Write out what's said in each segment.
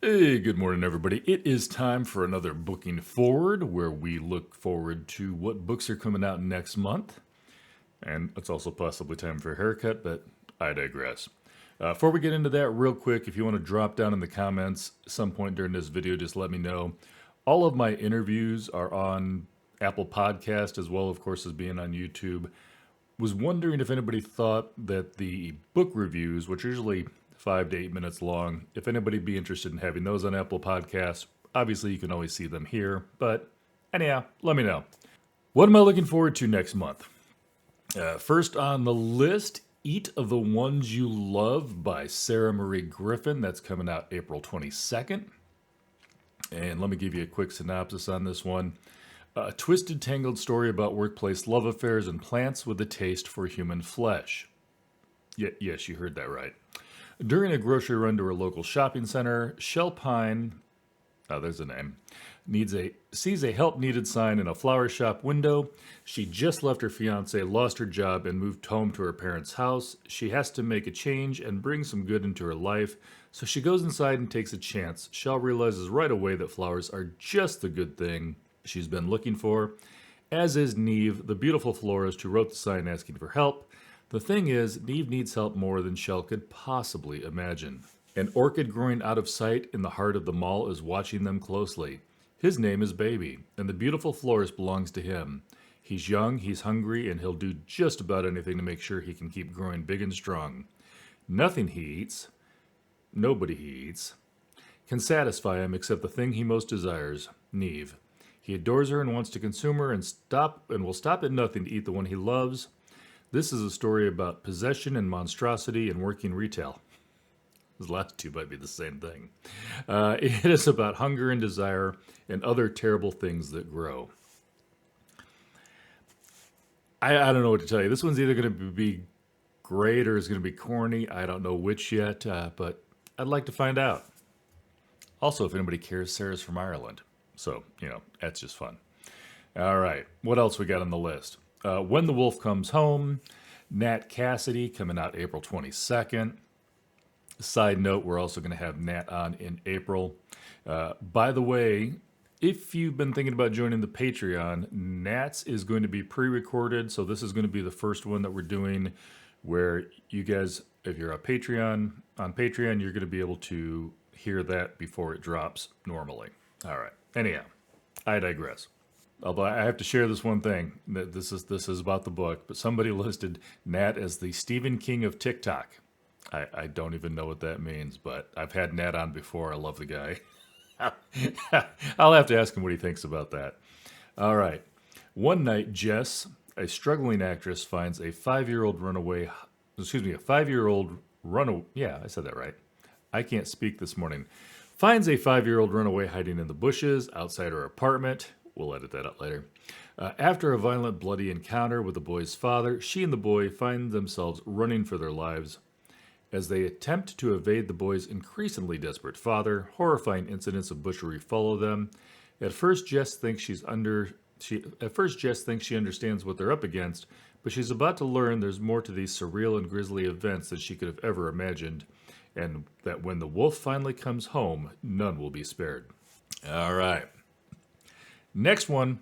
Hey, good morning, everybody. It is time for another Booking Forward, where we look forward to what books are coming out next month. And it's also possibly time for a haircut, but I digress. Before we get into that, real quick, if you want to drop down in the comments some point during this video, just let me know. All of my interviews are on Apple Podcast, as well, of course, as being on YouTube. Was wondering if anybody thought that the book reviews, which are usually 5 to 8 minutes long, if anybody'd be interested in having those on Apple Podcasts. Obviously, you can always see them here, but anyhow, let me know. What am I looking forward to next month? First on the list, Eat of the Ones You Love by Sarah Marie Griffin. That's coming out April 22nd. And let me give you a quick synopsis on this one. A twisted, tangled story about workplace love affairs and plants with a taste for human flesh. Yes, you heard that right. During a grocery run to her local shopping center, Shell Pine, there's a name, sees a help needed sign in a flower shop window. She just left her fiance, lost her job, and moved home to her parents' house. She has to make a change and bring some good into her life, so she goes inside and takes a chance. Shell realizes right away that flowers are just the good thing she's been looking for, as is Neve, the beautiful florist who wrote the sign asking for help. The thing is, Neve needs help more than Shell could possibly imagine. An orchid growing out of sight in the heart of the mall is watching them closely. His name is Baby, and the beautiful florist belongs to him. He's young, he's hungry, and he'll do just about anything to make sure he can keep growing big and strong. Nothing he eats, nobody he eats, can satisfy him except the thing he most desires, Neve. He adores her and wants to consume her and will stop at nothing to eat the one he loves. This is a story about possession and monstrosity and working retail. Those last two might be the same thing. It is about hunger and desire and other terrible things that grow. I don't know what to tell you. This one's either going to be great or is going to be corny. I don't know which yet, but I'd like to find out. Also, if anybody cares, Sarah's from Ireland. So, that's just fun. All right, what else we got on the list? When the Wolf Comes Home, Nat Cassidy, coming out April 22nd. Side note, we're also going to have Nat on in April. By the way, if you've been thinking about joining the Patreon, Nat's is going to be pre-recorded, so this is going to be the first one that we're doing where you guys, if you're on Patreon, you're going to be able to hear that before it drops normally. All right. Anyhow, I digress. Although I have to share this one thing, that this is about the book, but somebody listed Nat as the Stephen King of TikTok. I don't even know what that means, but I've had Nat on before. I love the guy. I'll have to ask him what he thinks about that. All right. One night, Jess, a struggling actress, finds a 5-year-old runaway. A 5-year-old runaway. Yeah, I said that right. I can't speak this morning. Finds a 5-year-old runaway hiding in the bushes outside her apartment. We'll edit that out later. After a violent, bloody encounter with the boy's father, she and the boy find themselves running for their lives. As they attempt to evade the boy's increasingly desperate father, horrifying incidents of butchery follow them. At first, Jess thinks she understands what they're up against, but she's about to learn there's more to these surreal and grisly events than she could have ever imagined, and that when the wolf finally comes home, none will be spared. All right. Next one.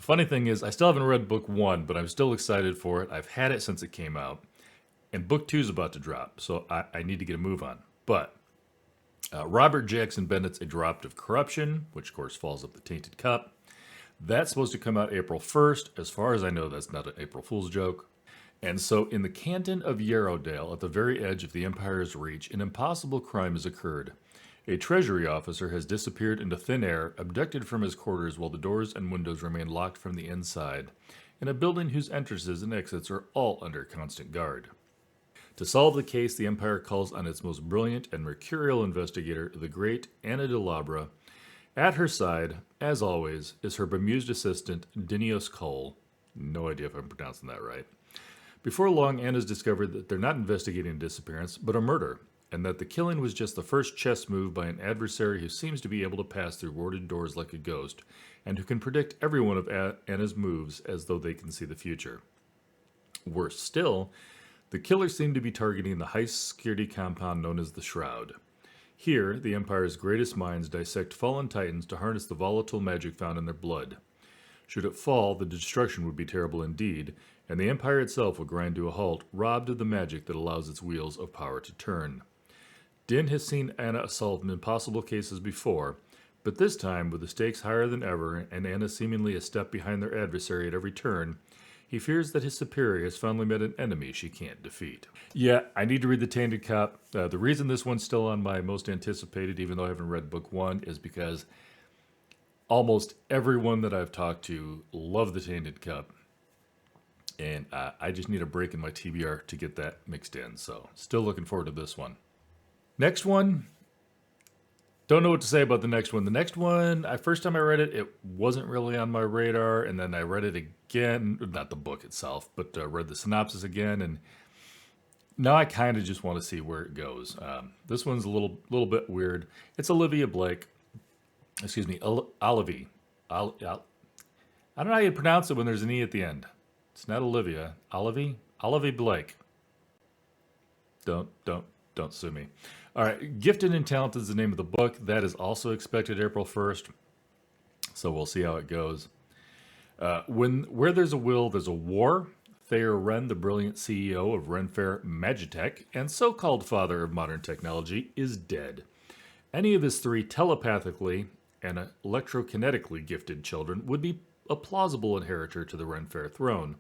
Funny thing is, I still haven't read book 1, but I'm still excited for it. I've had it since it came out. And book 2 is about to drop, so I need to get a move on. But Robert Jackson Bennett's A Drop of Corruption, which of course falls up the Tainted Cup. That's supposed to come out April 1st. As far as I know, that's not an April Fool's joke. And so in the canton of Yarrowdale, at the very edge of the Empire's reach, an impossible crime has occurred. A treasury officer has disappeared into thin air, abducted from his quarters while the doors and windows remain locked from the inside, in a building whose entrances and exits are all under constant guard. To solve the case, the Empire calls on its most brilliant and mercurial investigator, the great Anna de Labra. At her side, as always, is her bemused assistant, Dinios Cole. No idea if I'm pronouncing that right. Before long, Anna's discovered that they're not investigating a disappearance, but a murder, and that the killing was just the first chess move by an adversary who seems to be able to pass through warded doors like a ghost, and who can predict every one of Anna's moves as though they can see the future. Worse still, the killers seem to be targeting the high-security compound known as the Shroud. Here, the Empire's greatest minds dissect fallen titans to harness the volatile magic found in their blood. Should it fall, the destruction would be terrible indeed, and the Empire itself would grind to a halt, robbed of the magic that allows its wheels of power to turn. Din has seen Anna assault in impossible cases before, but this time, with the stakes higher than ever and Anna seemingly a step behind their adversary at every turn, he fears that his superior has finally met an enemy she can't defeat. Yeah, I need to read The Tainted Cup. The reason this one's still on my most anticipated, even though I haven't read book one, is because almost everyone that I've talked to loved The Tainted Cup. And I just need a break in my TBR to get that mixed in. So, still looking forward to this one. Next one. Don't know what to say about the next one. The next one, first time I read it, it wasn't really on my radar. And then I read it again. Not the book itself, but read the synopsis again. And now I kind of just want to see where it goes. This one's a little bit weird. It's Olivia Blake. Excuse me, Olivia. I don't know how you pronounce it when there's an E at the end. It's not Olivia. Olivia Blake. Don't sue me. All right, Gifted and Talented is the name of the book. That is also expected April 1st. So we'll see how it goes. Where there's a will, there's a war. Thayer Wren, the brilliant CEO of Renfair Magitech and so-called father of modern technology, is dead. Any of his three telepathically and electrokinetically gifted children would be a plausible inheritor to the Renfair throne,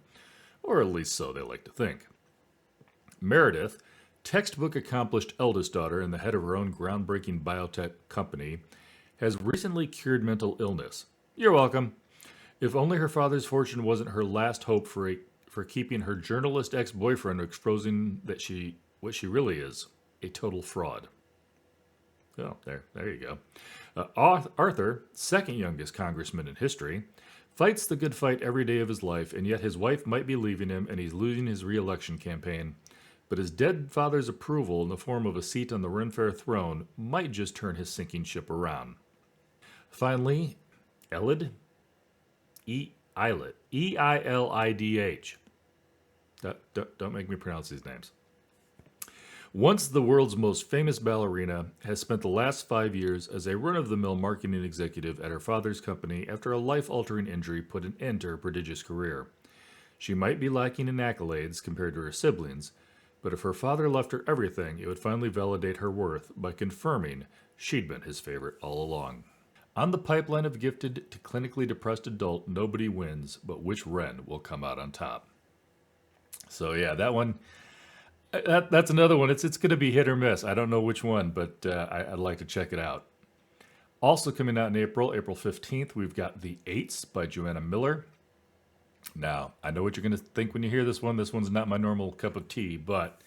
or at least so they like to think. Meredith, textbook accomplished eldest daughter and the head of her own groundbreaking biotech company, has recently cured mental illness. You're welcome. If only her father's fortune wasn't her last hope for keeping her journalist ex-boyfriend exposing what she really is, a total fraud. Oh, there you go. Arthur, second youngest congressman in history, fights the good fight every day of his life, and yet his wife might be leaving him and he's losing his re-election campaign. But his dead father's approval in the form of a seat on the Renfair throne might just turn his sinking ship around. Finally, Elid? Eilidh. E-I-L-I-D-H. Don't make me pronounce these names. Once the world's most famous ballerina, has spent the last 5 years as a run-of-the-mill marketing executive at her father's company after a life-altering injury put an end to her prodigious career. She might be lacking in accolades compared to her siblings, but if her father left her everything, it would finally validate her worth by confirming she'd been his favorite all along. On the pipeline of gifted to clinically depressed adult, nobody wins, but which Wren will come out on top? So yeah, that one... That's another one. It's going to be hit or miss. I don't know which one, but I'd like to check it out. Also coming out in April 15th, we've got The Eights by Joanna Miller. Now, I know what you're going to think when you hear this one. This one's not my normal cup of tea, but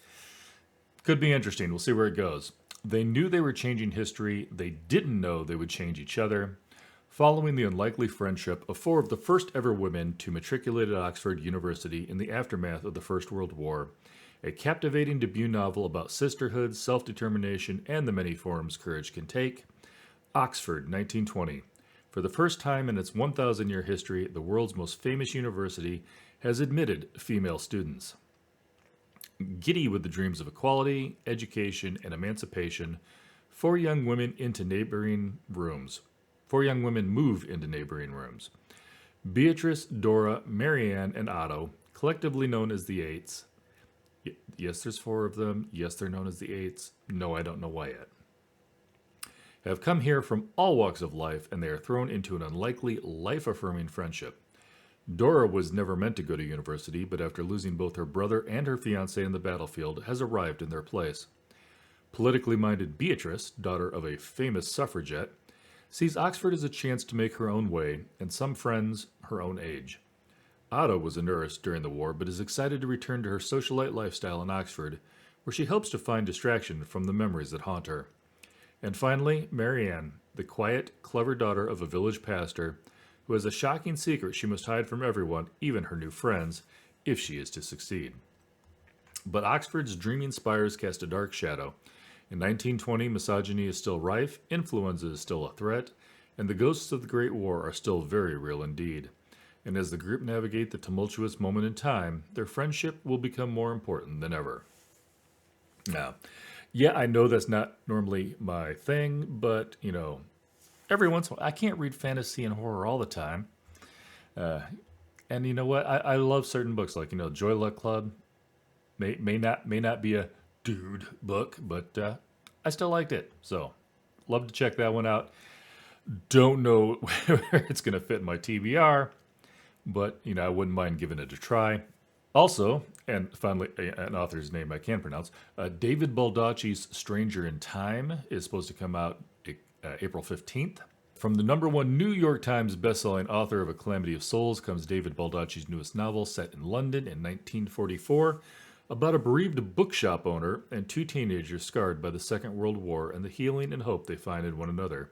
could be interesting. We'll see where it goes. They knew they were changing history. They didn't know they would change each other. Following the unlikely friendship of four of the first ever women to matriculate at Oxford University in the aftermath of the First World War, a captivating debut novel about sisterhood, self-determination, and the many forms courage can take. Oxford, 1920. For the first time in its 1,000-year history, the world's most famous university has admitted female students. Giddy with the dreams of equality, education, and emancipation, four young women move into neighboring rooms. Beatrice, Dora, Marianne, and Otto, collectively known as the Eights. Yes, there's four of them. Yes, they're known as the Eights. No, I don't know why yet. Have come here from all walks of life, and they are thrown into an unlikely, life-affirming friendship. Dora was never meant to go to university, but after losing both her brother and her fiancé in the battlefield, has arrived in their place. Politically minded Beatrice, daughter of a famous suffragette, sees Oxford as a chance to make her own way, and some friends her own age. Otto was a nurse during the war, but is excited to return to her socialite lifestyle in Oxford, where she hopes to find distraction from the memories that haunt her. And finally, Marianne, the quiet, clever daughter of a village pastor, who has a shocking secret she must hide from everyone, even her new friends, if she is to succeed. But Oxford's dreaming spires cast a dark shadow. In 1920, misogyny is still rife, influenza is still a threat, and the ghosts of the Great War are still very real indeed. And as the group navigate the tumultuous moment in time, their friendship will become more important than ever. Now, Yeah, I know that's not normally my thing, but every once in a while, I can't read fantasy and horror all the time. Uh, and you know what? I love certain books, like Joy Luck Club. May not be a dude book, but I still liked it. So love to check that one out. Don't know where it's going to fit in my TBR, but I wouldn't mind giving it a try. Also, and finally, an author's name I can pronounce, David Baldacci's Stranger in Time is supposed to come out April 15th. From the number one New York Times bestselling author of A Calamity of Souls comes David Baldacci's newest novel set in London in 1944 about a bereaved bookshop owner and two teenagers scarred by the Second World War and the healing and hope they find in one another.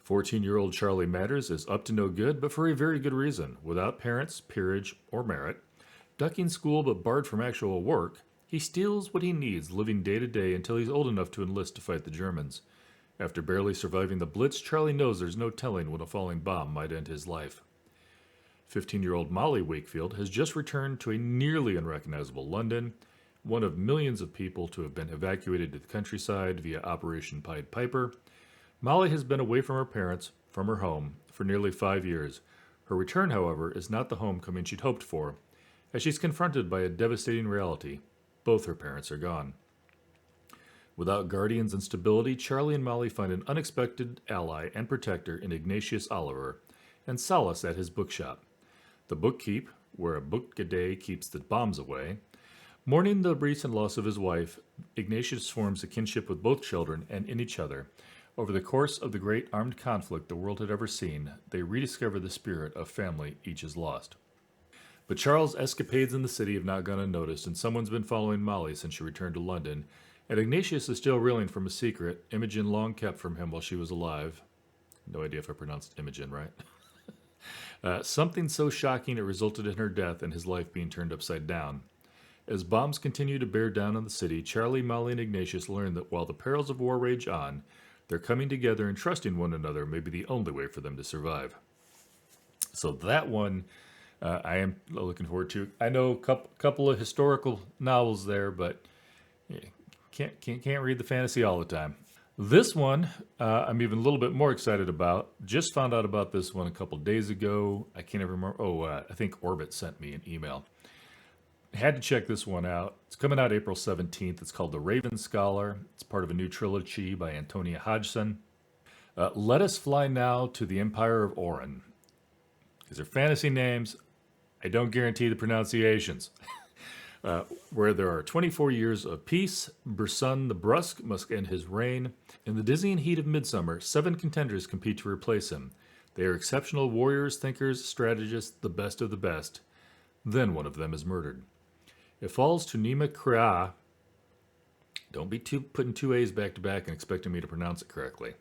14-year-old Charlie Matters is up to no good, but for a very good reason. Without parents, peerage, or merit, ducking school but barred from actual work, he steals what he needs, living day to day until he's old enough to enlist to fight the Germans. After barely surviving the Blitz, Charlie knows there's no telling when a falling bomb might end his life. 15-year-old Molly Wakefield has just returned to a nearly unrecognizable London, one of millions of people to have been evacuated to the countryside via Operation Pied Piper. Molly has been away from her parents, from her home, for nearly 5 years. Her return, however, is not the homecoming she'd hoped for, as she's confronted by a devastating reality. Both her parents are gone. Without guardians and stability, Charlie and Molly find an unexpected ally and protector in Ignatius Oliver, and solace at his bookshop. The Bookkeep, where a book a day keeps the bombs away. Mourning the recent loss of his wife, Ignatius forms a kinship with both children and in each other. Over the course of the great armed conflict the world had ever seen, they rediscover the spirit of family each has lost. But Charles' escapades in the city have not gone unnoticed, and someone's been following Molly since she returned to London, and Ignatius is still reeling from a secret Imogen long kept from him while she was alive. No idea if I pronounced Imogen right. Something so shocking it resulted in her death and his life being turned upside down. As bombs continue to bear down on the city, Charlie, Molly, and Ignatius learn that while the perils of war rage on, their coming together and trusting one another may be the only way for them to survive. So that one I am looking forward to. I know a couple of historical novels there, but yeah, can't read the fantasy all the time. This one I'm even a little bit more excited about. Just found out about this one a couple days ago. I can't even remember. I think Orbit sent me an email. Had to check this one out. It's coming out April 17th. It's called The Raven Scholar. It's part of a new trilogy by Antonia Hodgson. Let us fly now to the Empire of Orin. These are fantasy names. I don't guarantee the pronunciations. Where there are 24 years of peace, Brisson the Brusque must end his reign. In the dizzying heat of midsummer, 7 contenders compete to replace him. They are exceptional warriors, thinkers, strategists, the best of the best. Then one of them is murdered. It falls to Nima Krea. Don't be putting two A's back to back and expecting me to pronounce it correctly.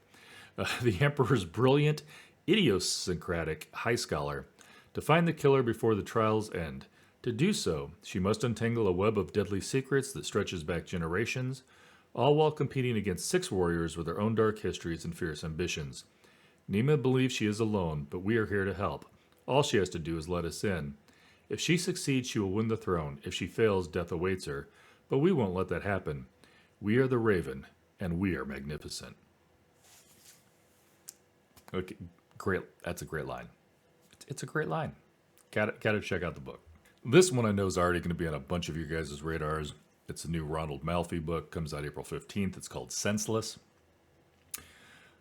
The Emperor's brilliant, idiosyncratic high scholar, to find the killer before the trials end. To do so, she must untangle a web of deadly secrets that stretches back generations, all while competing against 6 warriors with their own dark histories and fierce ambitions. Nima believes she is alone, but we are here to help. All she has to do is let us in. If she succeeds, she will win the throne. If she fails, death awaits her. But we won't let that happen. We are the Raven, and we are magnificent. Okay, great. That's a great line. It's a great line. Gotta check out the book. This one I know is already going to be on a bunch of your guys' radars. It's a new Ronald Malfi book. Comes out April 15th. It's called Senseless.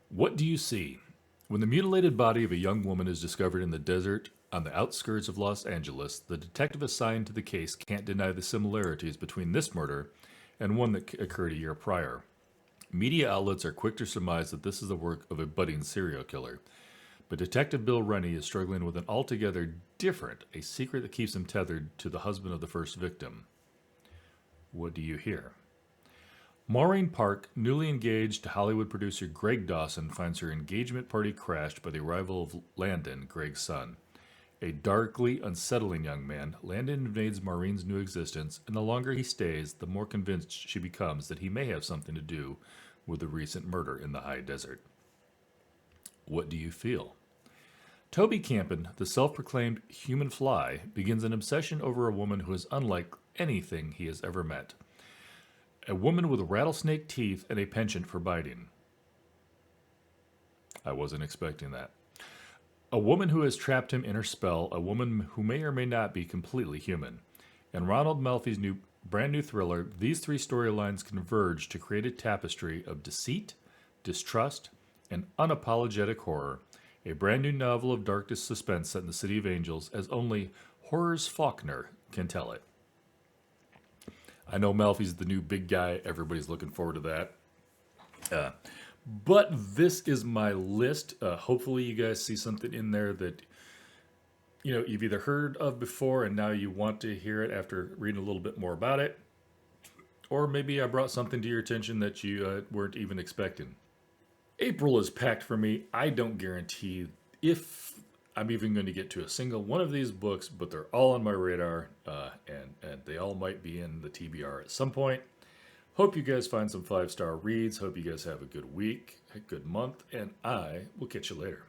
What do you see? When the mutilated body of a young woman is discovered in the desert on the outskirts of Los Angeles, the detective assigned to the case can't deny the similarities between this murder and one that occurred a year prior. Media outlets are quick to surmise that this is the work of a budding serial killer. But Detective Bill Rennie is struggling with an altogether different, a secret that keeps him tethered to the husband of the first victim. What do you hear? Maureen Park, newly engaged to Hollywood producer Greg Dawson, finds her engagement party crashed by the arrival of Landon, Greg's son. A darkly unsettling young man, Landon invades Maureen's new existence, and the longer he stays, the more convinced she becomes that he may have something to do with the recent murder in the high desert. What do you feel? Toby Campen, the self-proclaimed human fly, begins an obsession over a woman who is unlike anything he has ever met. A woman with rattlesnake teeth and a penchant for biting. I wasn't expecting that. A woman who has trapped him in her spell, a woman who may or may not be completely human. In Ronald Melfi's brand new thriller, these three storylines converge to create a tapestry of deceit, distrust, and unapologetic horror. A brand new novel of darkest suspense set in the City of Angels, as only Horrors Faulkner can tell it. I know Melfi's the new big guy. Everybody's looking forward to that. But this is my list. Hopefully you guys see something in there that you've either heard of before and now you want to hear it after reading a little bit more about it. Or maybe I brought something to your attention that you weren't even expecting. April is packed for me. I don't guarantee if I'm even going to get to a single one of these books, but they're all on my radar, and they all might be in the TBR at some point. Hope you guys find some 5-star reads. Hope you guys have a good week, a good month, and I will catch you later.